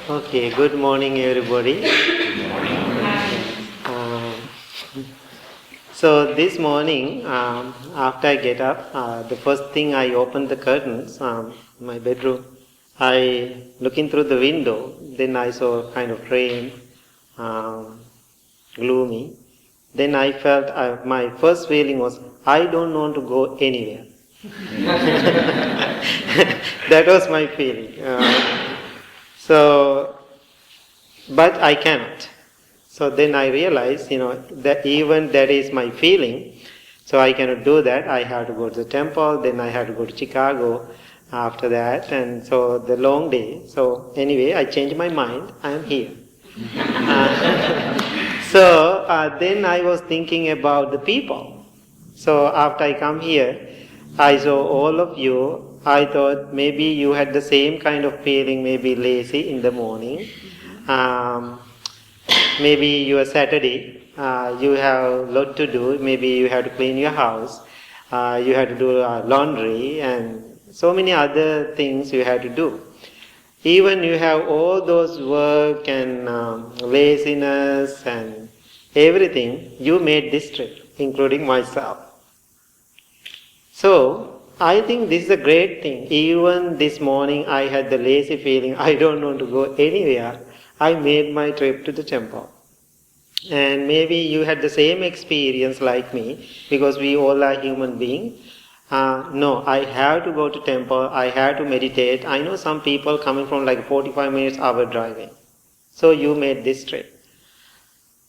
Okay, good morning everybody. Uh, so this morning, after I get up, the first thing I open the curtains, my bedroom. I looking through the window, then I saw kind of rain, um, gloomy. Then I felt, my first feeling was, I don't want to go anywhere. That was my feeling. But I cannot. So then I realized, that even that is my feeling. So I cannot do that. I have to go to the temple. Then I have to go to Chicago after that. And so the long day. So anyway, I changed my mind. I am here. Then I was thinking about the people. So after I come here, I saw all of you. I thought maybe you had the same kind of feeling, maybe lazy in the morning. Maybe you are Saturday, you have a lot to do. Maybe you have to clean your house, you have to do laundry, and so many other things you have to do. Even you have all those work and laziness and everything, you made this trip, including myself. So, I think this is a great thing. Even this morning I had the lazy feeling, I don't want to go anywhere. I made my trip to the temple. And maybe you had the same experience like me, because we all are human beings. No, I have to go to temple, I have to meditate. I know some people coming from like 45 minutes hour driving. So you made this trip.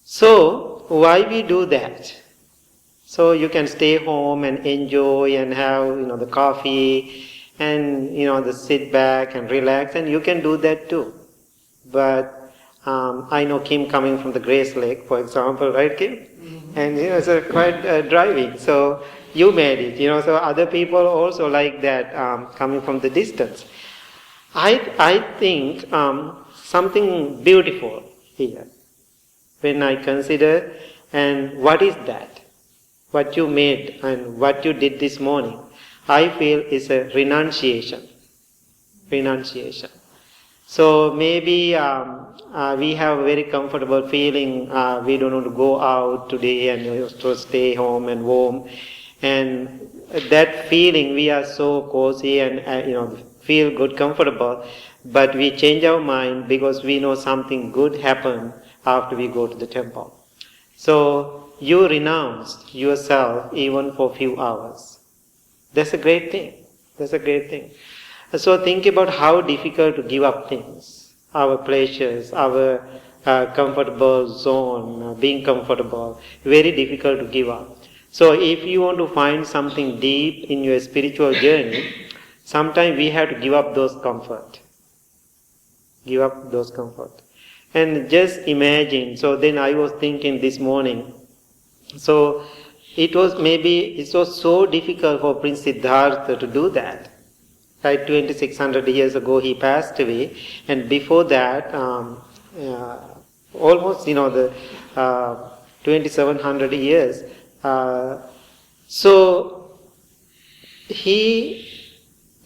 So, why we do that? So you can stay home and enjoy and have, the coffee and, the sit back and relax, and you can do that too. But I know Kim coming from the Grace Lake, for example, right, Kim? Mm-hmm. And, it's quite driving. So you made it, so other people also like that, coming from the distance. I think something beautiful here when I consider, and what is that? What you made and what you did this morning, I feel is a renunciation. Renunciation. So maybe we have a very comfortable feeling, we don't want to go out today and to stay home and warm. And that feeling, we are so cozy and feel good, comfortable, but we change our mind because we know something good happened after we go to the temple. So you renounced yourself even for a few hours. That's a great thing. That's a great thing. So think about how difficult to give up things, our pleasures, our comfortable zone, being comfortable, very difficult to give up. So if you want to find something deep in your spiritual journey, sometimes we have to give up those comfort. Give up those comfort. And just imagine, so then I was thinking this morning, so it was so difficult for Prince Siddhartha to do that. Right, 2600 years ago he passed away, and before that, almost the 2700 years. So he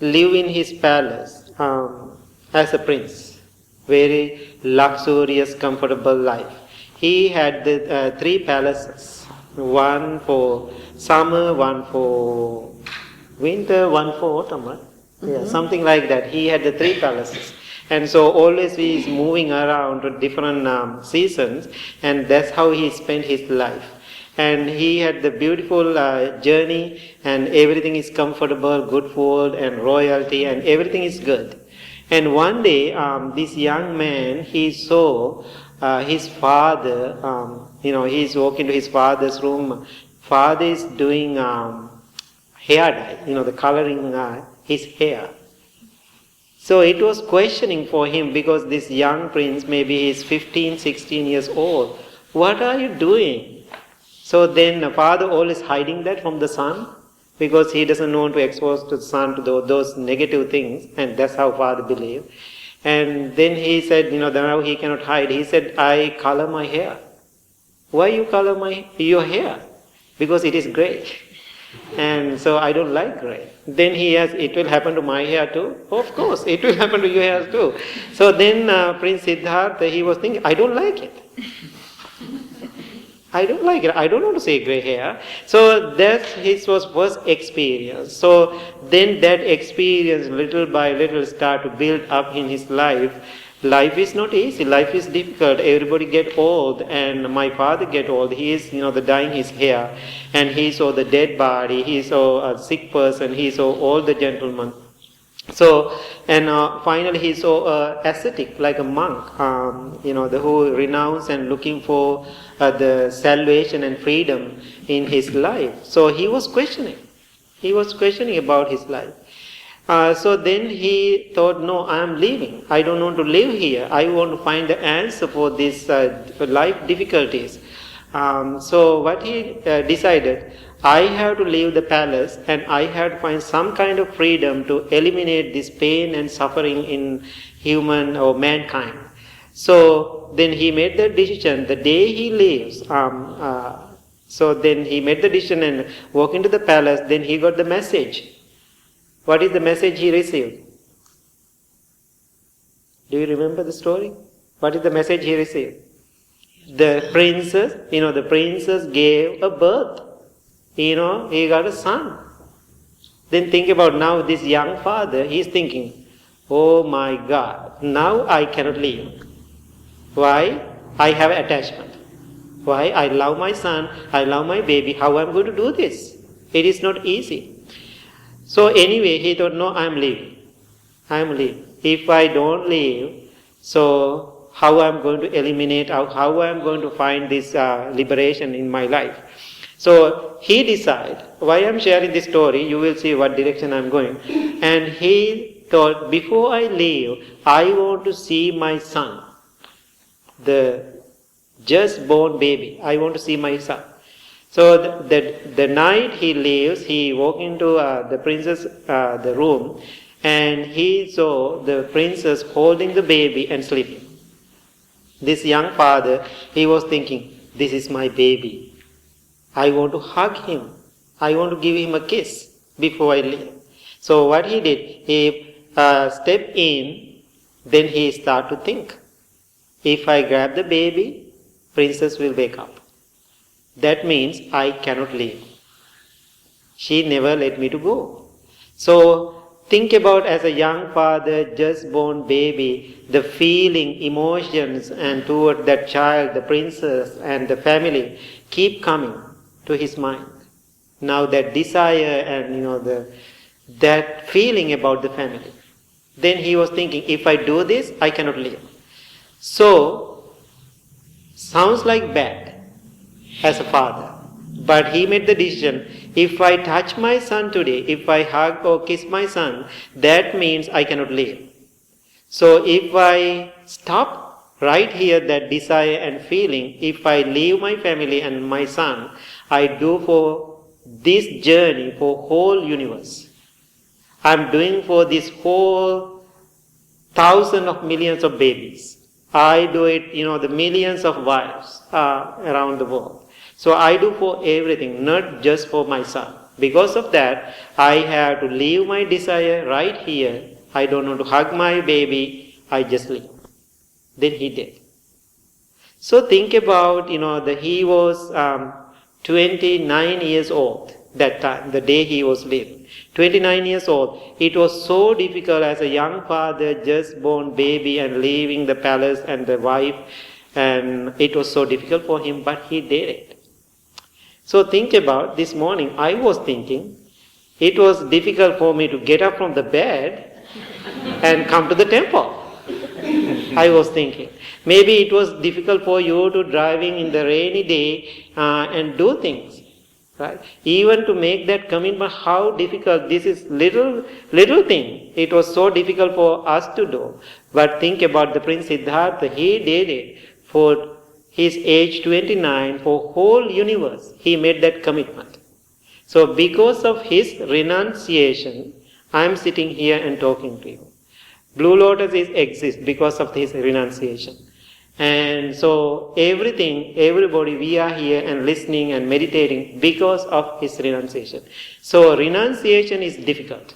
lived in his palace as a prince, very luxurious, comfortable life. He had the 3 palaces, one for summer, one for winter, one for autumn, right? Yeah, something like that. He had the 3 palaces. And so always he is moving around to different seasons, and that's how he spent his life. And he had the beautiful journey, and everything is comfortable, good food and royalty, and everything is good. And one day, this young man, he saw his father, he's walking to his father's room. Father is doing hair dye, the coloring his hair. So it was questioning for him, because this young prince, maybe he's 15, 16 years old. What are you doing? So then the father always hiding that from the son, because he doesn't want to expose to the son to those negative things, and that's how father believed. And then he said, now he cannot hide. He said, I color my hair. Why you color your hair? Because it is gray. And so I don't like gray. Then he asked, it will happen to my hair too? Of course, it will happen to your hair too. So then Prince Siddhartha, he was thinking, I don't like it. I don't like it. I don't want to see gray hair. So that his was first experience. So then that experience little by little start to build up in his life. Life is not easy. Life is difficult. Everybody get old, and my father get old. He is, the dyeing his hair, and he saw the dead body. He saw a sick person. He saw all the gentlemen. So, and finally he saw a ascetic, like a monk, who renounced and looking for the salvation and freedom in his life. So he was questioning. He was questioning about his life. So then he thought, no, I am leaving. I don't want to live here. I want to find the answer for these life difficulties. So what he decided, I have to leave the palace and I have to find some kind of freedom to eliminate this pain and suffering in human or mankind. So then he made the decision, the day he leaves, so then he made the decision and walked into the palace, then he got the message. What is the message he received? Do you remember the story? What is the message he received? The princess gave a birth. He got a son. Then think about now this young father, he is thinking, oh my God, now I cannot leave. Why? I have attachment. Why? I love my son, I love my baby, how am I going to do this? It is not easy. So anyway, he thought, no, I am leaving. If I don't leave, so how I am going to eliminate, how I am going to find this liberation in my life. So he decided, why I am sharing this story, you will see what direction I am going. And he thought, before I leave, I want to see my son, the just born baby. I want to see my son. So the night he leaves, he walked into the princess the room, and he saw the princess holding the baby and sleeping. This young father, he was thinking, this is my baby. I want to hug him. I want to give him a kiss before I leave. So what he did, he stepped in, then he started to think. If I grab the baby, princess will wake up. That means I cannot leave. She never let me to go. So think about, as a young father, just born baby, the feeling, emotions, and toward that child, the princess and the family keep coming to his mind. Now that desire and that feeling about the family. Then he was thinking, if I do this, I cannot live. So sounds like bad as a father, but he made the decision, if I touch my son today, if I hug or kiss my son, that means I cannot live. So if I stop right here that desire and feeling, if I leave my family and my son, I do for this journey for whole universe. I'm doing for this whole thousands of millions of babies. I do it, the millions of wives around the world. So I do for everything, not just for my son. Because of that, I have to leave my desire right here. I don't want to hug my baby, I just leave. Then he did. So think about, he was 29 years old that time, the day he was leaving. 29 years old. It was so difficult as a young father, just born baby and leaving the palace and the wife. And it was so difficult for him, but he did it. So think about, this morning I was thinking, it was difficult for me to get up from the bed and come to the temple. I was thinking. Maybe it was difficult for you to driving in the rainy day and do things. Right? Even to make that commitment, how difficult, this is little thing. It was so difficult for us to do. But think about the Prince Siddhartha, he did it for his age 29, for whole universe. He made that commitment. So because of his renunciation, I am sitting here and talking to you. Blue Lotus exists because of his renunciation. And so everybody, we are here and listening and meditating because of his renunciation. So renunciation is difficult.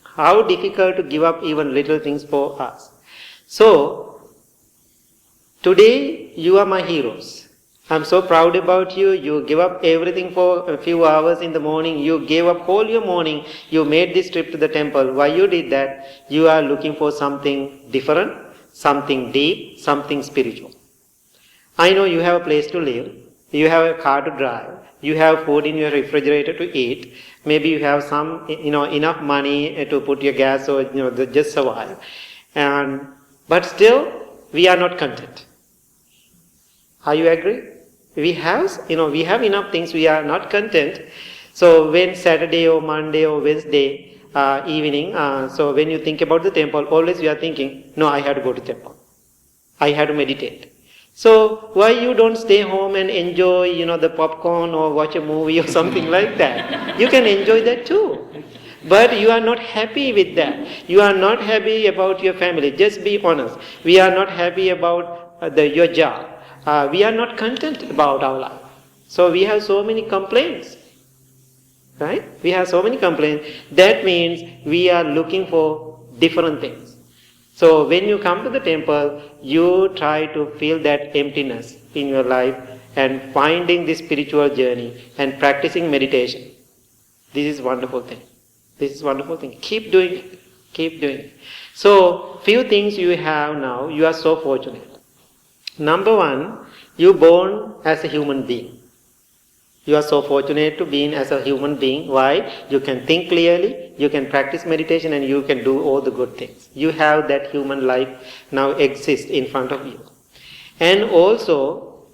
How difficult to give up even little things for us. So today you are my heroes. I'm so proud about you. You give up everything for a few hours in the morning. You gave up all your morning. You made this trip to the temple. Why you did that? You are looking for something different, something deep, something spiritual. I know you have a place to live. You have a car to drive. You have food in your refrigerator to eat. Maybe you have some, enough money to put your gas or, just survive. But still, we are not content. Are you agree? We have enough things, we are not content. So when Saturday or Monday or Wednesday evening, so when you think about the temple, always you are thinking, no, I have to go to temple. I have to meditate. So why you don't stay home and enjoy, the popcorn or watch a movie or something like that? You can enjoy that too. But you are not happy with that. You are not happy about your family. Just be honest. We are not happy about your job. We are not content about our life. So we have so many complaints. Right? We have so many complaints. That means we are looking for different things. So when you come to the temple, you try to feel that emptiness in your life and finding this spiritual journey and practicing meditation. This is wonderful thing. This is wonderful thing. Keep doing it. Keep doing it. So few things you have now, you are so fortunate. Number one, you born as a human being. You are so fortunate to be as a human being. Why? You can think clearly, you can practice meditation, and you can do all the good things. You have that human life now exist in front of you. And also,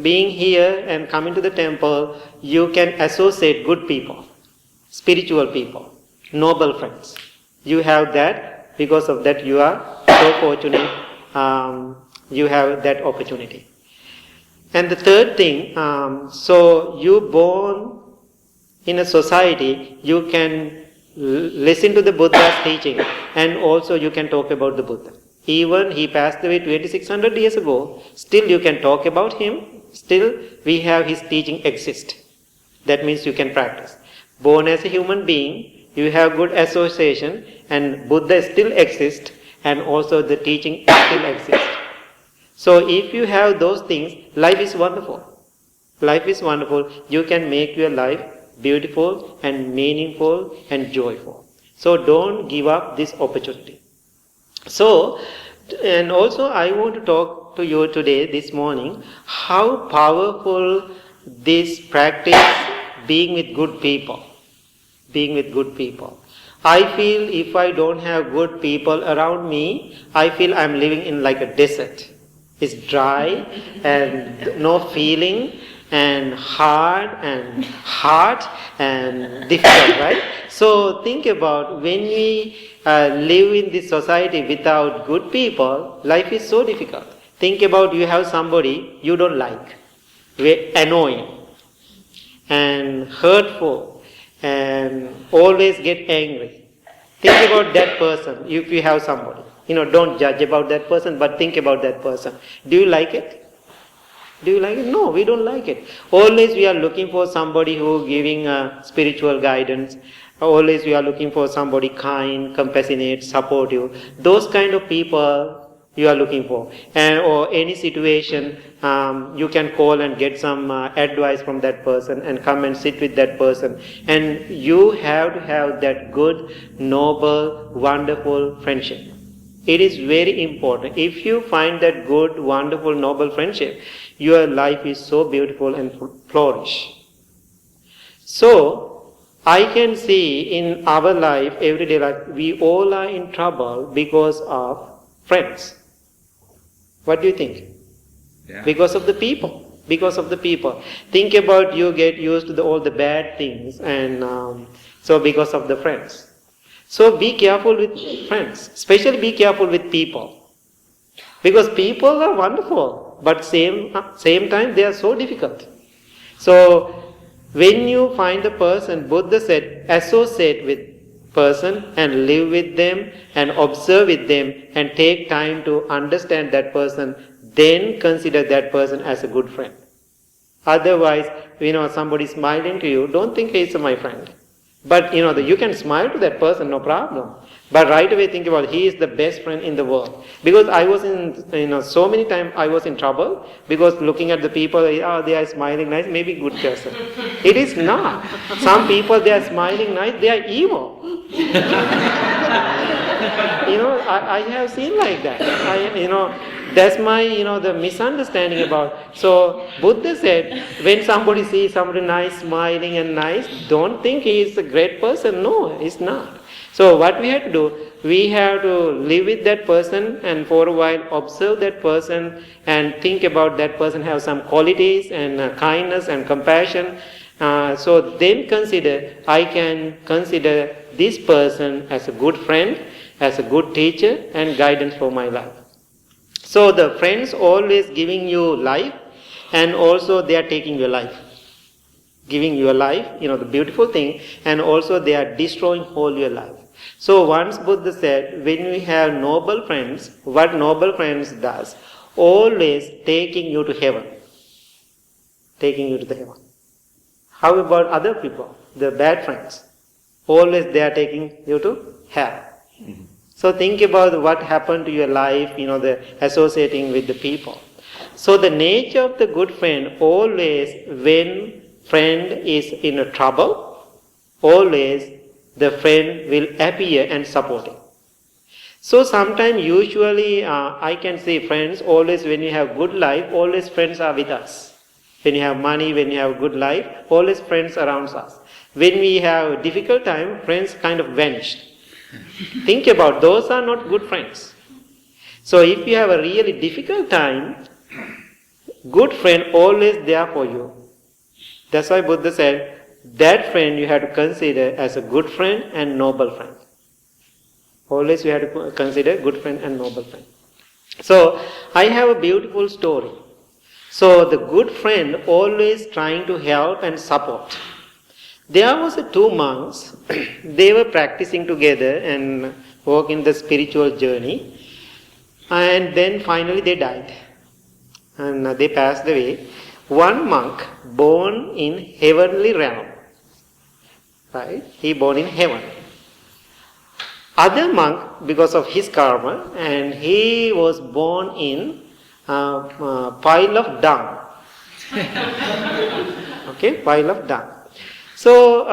being here and coming to the temple, you can associate good people, spiritual people, noble friends. You have that. Because of that, you are so fortunate. You have that opportunity. And the third thing, so you born in a society, you can listen to the Buddha's teaching, and also you can talk about the Buddha. Even he passed away 2600 years ago, still you can talk about him, still we have his teaching exist. That means you can practice. Born as a human being, you have good association, and Buddha still exists, and also the teaching still exists. So if you have those things, life is wonderful. Life is wonderful. You can make your life beautiful and meaningful and joyful. So don't give up this opportunity. So, and also I want to talk to you today, this morning, how powerful this practice being with good people. Being with good people. I feel if I don't have good people around me, I feel I'm living in like a desert. It's dry and no feeling and hard and difficult, right? So think about when we live in this society without good people, life is so difficult. Think about you have somebody you don't like, annoying and hurtful and always get angry. Think about that person if you have somebody. Don't judge about that person, but think about that person. Do you like it? Do you like it? No, we don't like it. Always we are looking for somebody who giving spiritual guidance. Always we are looking for somebody kind, compassionate, supportive. Those kind of people you are looking for. Or any situation, you can call and get some advice from that person and come and sit with that person. And you have to have that good, noble, wonderful friendship. It is very important. If you find that good, wonderful, noble friendship, your life is so beautiful and flourish. So, I can see in our life, everyday life, we all are in trouble because of friends. What do you think? Yeah. Because of the people. Because of the people. Think about you get used to all the bad things, and so because of the friends. So be careful with friends. Especially be careful with people. Because people are wonderful, but same time they are so difficult. So when you find the person, Buddha said, associate with person and live with them and observe with them and take time to understand that person, then consider that person as a good friend. Otherwise, somebody smiling to you, don't think he's my friend. But you can smile to that person, no problem. But right away think about he is the best friend in the world. Because I was in, so many times I was in trouble because looking at the people, they are smiling nice, maybe good person. It is not. Some people, they are smiling nice, they are evil. I have seen like that. That's my, the misunderstanding about. So Buddha said, when somebody sees somebody nice, smiling and nice, don't think he is a great person. No, he's not. So what we have to do, we have to live with that person and for a while observe that person and think about that person have some qualities and kindness and compassion. So then I can consider this person as a good friend, as a good teacher and guidance for my life. So the friends always giving you life and also they are taking your life. Giving your life, the beautiful thing, and also they are destroying whole your life. So once Buddha said, when we have noble friends, what noble friends does, always taking you to heaven. Taking you to the heaven. How about other people, the bad friends? Always they are taking you to hell. Mm-hmm. So think about what happened to your life, the associating with the people. So the nature of the good friend, always when friend is in a trouble, always the friend will appear and support him. So sometimes usually I can say friends, always when you have good life, always friends are with us. When you have money, when you have good life, always friends around us. When we have difficult time, friends kind of vanish. Think about those are not good friends. So if you have a really difficult time, good friend always there for you. That's why Buddha said, that friend you have to consider as a good friend and noble friend. Always you have to consider good friend and noble friend. So I have a beautiful story. So the good friend always trying to help and support. There was two monks, they were practicing together and working the spiritual journey. And then finally they died. And they passed away. One monk born in heavenly realm. Right? He born in heaven. Other monk, because of his karma, and he was born in a pile of dung. Okay, pile of dung. So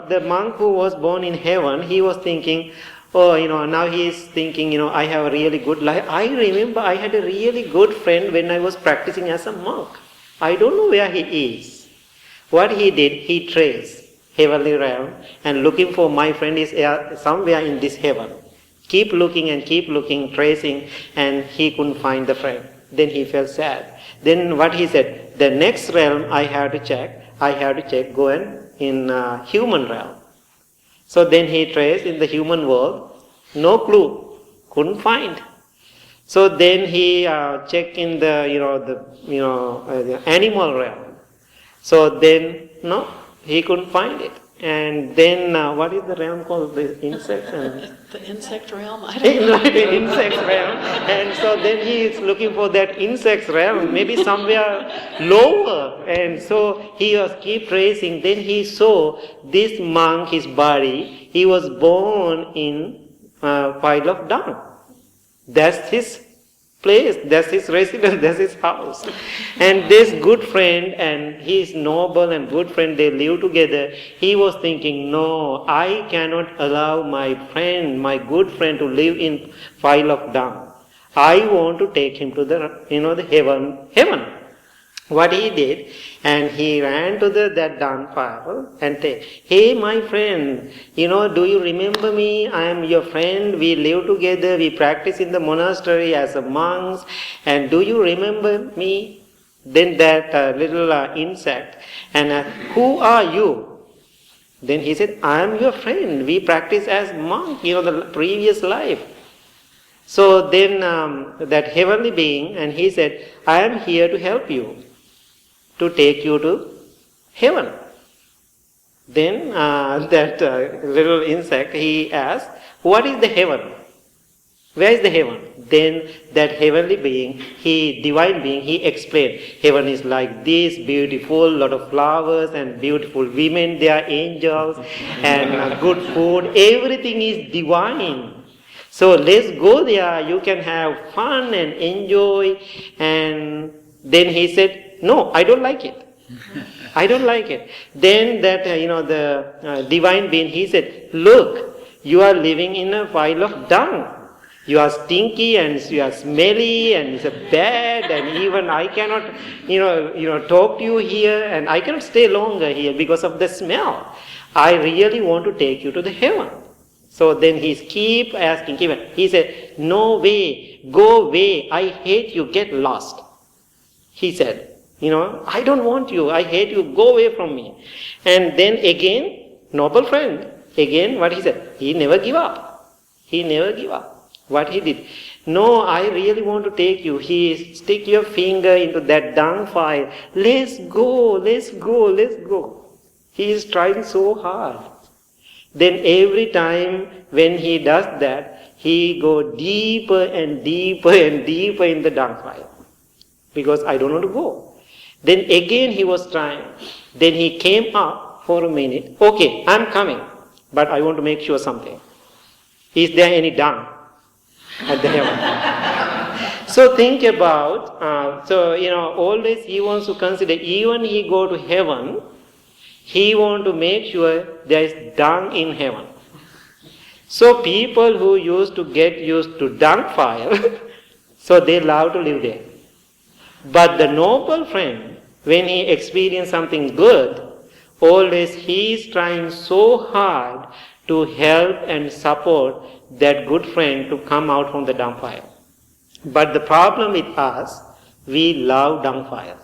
the monk who was born in heaven, he was thinking, now he is thinking, I have a really good life. I remember I had a really good friend when I was practicing as a monk. I don't know where he is. What he did, he traced heavenly realm and looking for my friend is somewhere in this heaven. Keep looking, tracing, and he couldn't find the friend. Then he felt sad. Then what he said, the next realm I have to check, go and in human realm. So then he traced in the human world, no clue, couldn't find. So then he checked in the the animal realm. So then no, he couldn't find it. And then what is the realm called? The insects and the insect realm. I don't know. The insect realm. And so then he is looking for that insect realm, maybe somewhere lower. And so he was keep tracing. Then he saw this monk, his body. He was born in a pile of dung. That's his place, that's his residence, that's his house. And this good friend and his noble and good friend, they live together. He was thinking, no, I cannot allow my friend, my good friend to live in pile of dung. I want to take him to the heaven. What he did, and he ran to that dung pile and said, hey my friend, do you remember me? I am your friend, we live together, we practice in the monastery as a monks, and do you remember me? Then that little insect, and who are you? Then he said, I am your friend, we practice as monk, the previous life. So then that heavenly being, and he said, I am here to help you, to take you to heaven. Then that little insect, he asked, what is the heaven? Where is the heaven? Then that heavenly being, divine being, he explained, heaven is like this, beautiful, lot of flowers and beautiful women, they are angels and good food, everything is divine. So let's go there, you can have fun and enjoy. And then he said, no, I don't like it. I don't like it. Then that, the divine being, he said, look, you are living in a pile of dung. You are stinky and you are smelly and it's bad and even I cannot, talk to you here and I cannot stay longer here because of the smell. I really want to take you to the heaven. So then he keep asking, he said, no way, go away, I hate you, get lost. He said, I don't want you, I hate you, go away from me. And then again, noble friend, again what he said, he never give up. He never give up. What he did? No, I really want to take you. He stick your finger into that dung fire. Let's go, let's go, let's go. He is trying so hard. Then every time when he does that, he go deeper and deeper and deeper in the dung fire. Because I don't want to go. Then again he was trying. Then he came up for a minute. Okay, I'm coming. But I want to make sure something. Is there any dung at the heaven? So think about, always he wants to consider, even he go to heaven, he want to make sure there is dung in heaven. So people who used to get used to dung fire, so they love to live there. But the noble friend, when he experiences something good, always he is trying so hard to help and support that good friend to come out from the dung fire. But the problem with us, we love dung fire.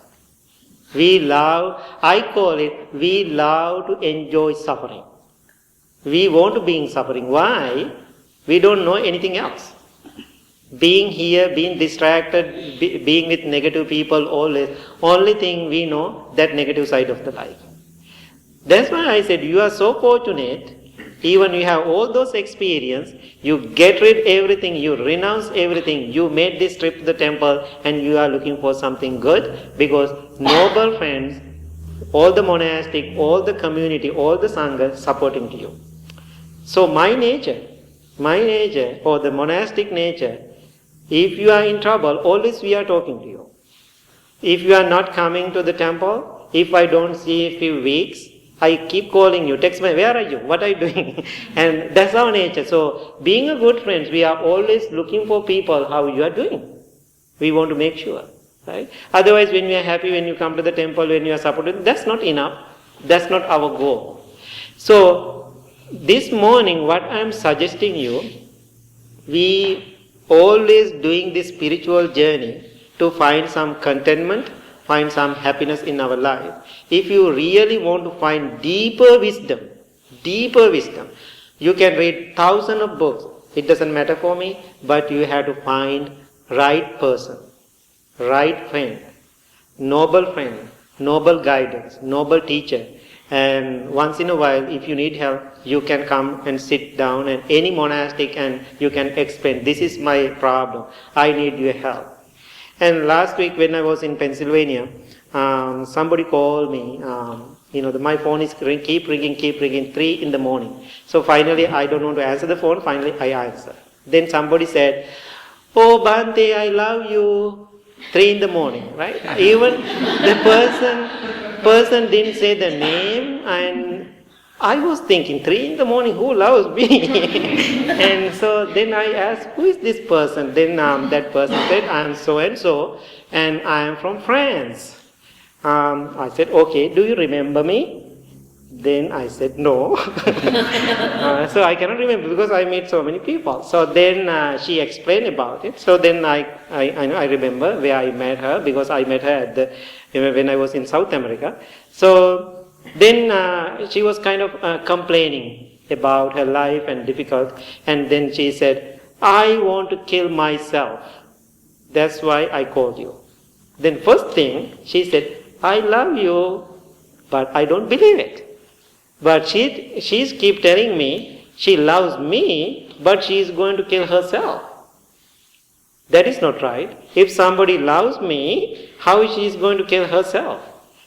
We love to enjoy suffering. We want to be in suffering. Why? We don't know anything else. Being here, being distracted, being with negative people, always, only thing we know, that negative side of the life. That's why I said, you are so fortunate. Even you have all those experiences, you get rid everything, you renounce everything, you made this trip to the temple and you are looking for something good, because noble friends, all the monastic, all the community, all the sangha supporting to you. So my nature or the monastic nature, if you are in trouble, always we are talking to you. If you are not coming to the temple, if I don't see a few weeks, I keep calling you, text me, where are you? What are you doing? And that's our nature. So being a good friend, we are always looking for people how you are doing. We want to make sure. Right? Otherwise, when we are happy, when you come to the temple, when you are supported, that's not enough. That's not our goal. So this morning, what I am suggesting you, we always doing this spiritual journey to find some contentment, find some happiness in our life. If you really want to find deeper wisdom, you can read thousands of books. It doesn't matter for me, but you have to find right person, right friend, noble guidance, noble teacher. And once in a while, if you need help, you can come and sit down and any monastic and you can explain, this is my problem, I need your help. And last week when I was in Pennsylvania, somebody called me, my phone is keep ringing, 3 in the morning. So finally, I don't want to answer the phone, finally I answer. Then somebody said, oh Bhante, I love you, 3 in the morning, right? Even the person didn't say the name, and I was thinking, 3 in the morning, who loves me? And so then I asked, who is this person? Then that person said, I am so and so, and I am from France. I said, okay, do you remember me? Then I said, no. So I cannot remember because I met so many people. So then she explained about it. So then I remember where I met her, because I met her when I was in South America. So then she was kind of complaining about her life and difficult. And then she said, I want to kill myself. That's why I called you. Then first thing, she said, I love you, but I don't believe it. But she's keep telling me she loves me, but she is going to kill herself. That is not right. If somebody loves me, how she is going to kill herself?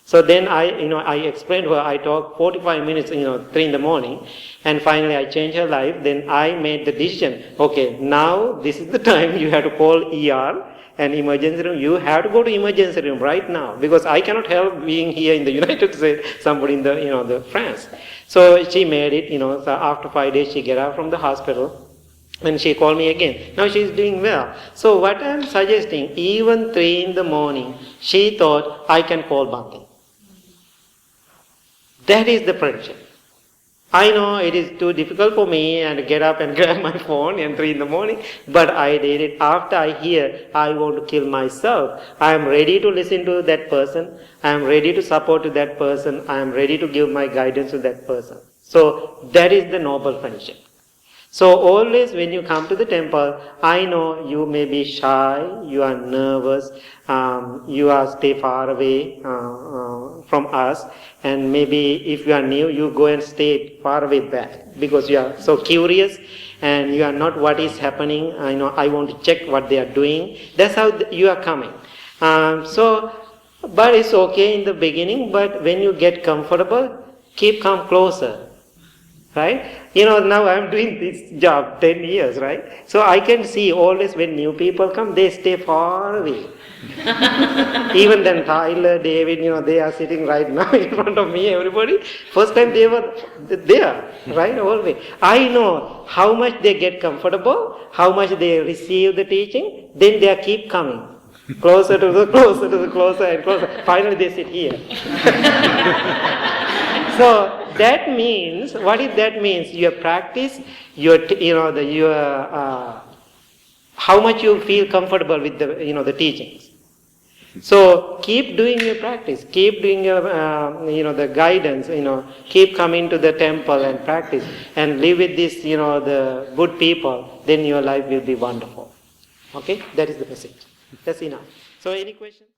So then I explained to her, I talked 45 minutes, 3 in the morning, and finally I changed her life. Then I made the decision, okay, now this is the time you have to call ER and emergency room. You have to go to emergency room right now, because I cannot help being here in the United States, somebody in the France. So she made it, so after 5 days she get out from the hospital. And she called me again. Now she is doing well. So what I am suggesting, even 3 in the morning, she thought, I can call Bhakti. That is the prediction. I know it is too difficult for me and to get up and grab my phone at 3 in the morning, but I did it. After I hear, I want to kill myself. I am ready to listen to that person. I am ready to support to that person. I am ready to give my guidance to that person. So that is the noble friendship. So always when you come to the temple, I know you may be shy, you are nervous, you are stay far away from us, and maybe if you are new, you go and stay far away back because you are so curious and you are not what is happening. I want to check what they are doing. That's how you are coming. But it's okay in the beginning. But when you get comfortable, come closer. Right? Now I'm doing this job 10 years, right? So I can see always when new people come, they stay far away. Even then Tyler, David, they are sitting right now in front of me, everybody. First time they were there, right? Always. I know how much they get comfortable, how much they receive the teaching, then they keep coming. Closer and closer. Finally they sit here. So that means, what if that means? Your practice, how much you feel comfortable with the teachings. So keep doing your practice, keep doing your, the guidance, keep coming to the temple and practice and live with this, the good people, then your life will be wonderful. Okay, that is the message. That's enough. So any questions?